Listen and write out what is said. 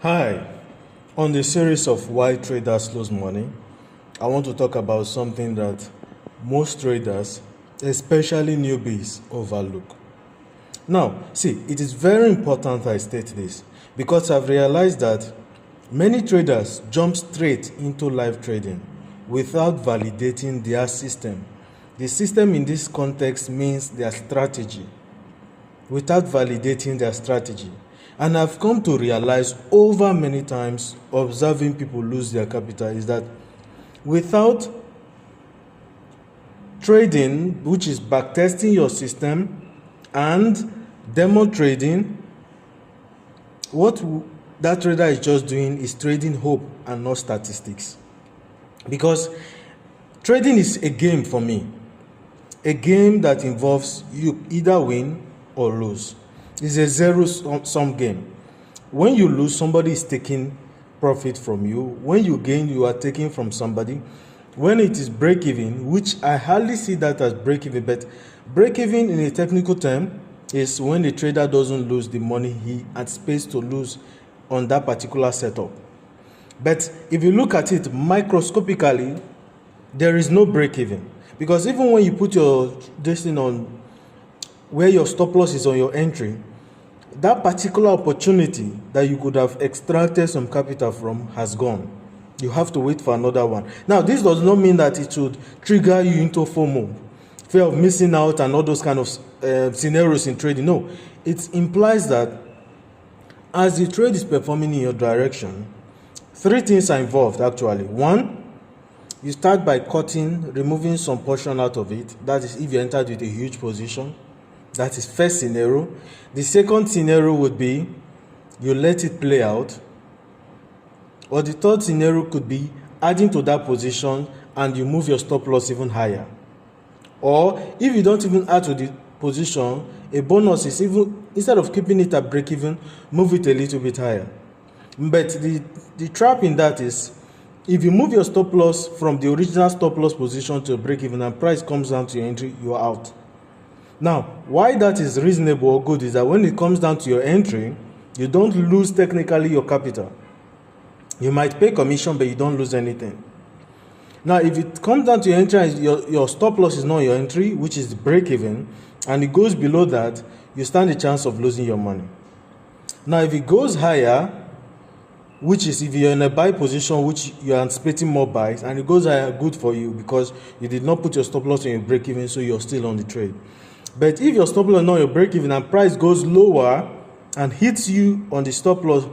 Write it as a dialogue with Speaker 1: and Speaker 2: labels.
Speaker 1: Hi, on the series of Why Traders Lose Money, I want to talk about something that most traders, especially newbies, overlook. Now, see, it is very important I state this because I've realized that many traders jump straight into live trading without validating their system. The system in this context means their strategy, without validating their strategy. And I've come to realize over many times observing people lose their capital is that without trading, which is backtesting your system, and demo trading, what that trader is just doing is trading hope and not statistics. Because trading is a game for me, a game that involves you either win or lose. It's a zero-sum game. When you lose, somebody is taking profit from you. When you gain, you are taking from somebody. When it is break-even, which I hardly see that as break-even, but break-even in a technical term is when the trader doesn't lose the money he anticipates to lose on that particular setup. But if you look at it microscopically, there is no break-even. Because even when you put your destiny on where your stop loss is on your entry, that particular opportunity that you could have extracted some capital from has gone. You have to wait for another one. Now, this does not mean that it should trigger you into FOMO, fear of missing out, and all those kind of scenarios in trading. No, it implies that as the trade is performing in your direction, three things are involved actually. One, you start by removing some portion out of it. That is if you entered with a huge position. That is first scenario. The second scenario would be you let it play out. Or the third scenario could be adding to that position and you move your stop loss even higher. Or if you don't even add to the position, a bonus is even, instead of keeping it at break even, move it a little bit higher. But the trap in that is, if you move your stop loss from the original stop loss position to a break even and price comes down to your entry, you are out. Now, why that is reasonable or good is that when it comes down to your entry, you don't lose technically your capital. You might pay commission, but you don't lose anything. Now, if it comes down to your entry and your stop loss is not your entry, which is the break even, and it goes below that, you stand a chance of losing your money. Now, if it goes higher, which is if you're in a buy position, which you're anticipating more buys, and it goes higher, good for you because you did not put your stop loss on your break even, so you're still on the trade. But if your stop loss is not your break even and price goes lower and hits you on the stop loss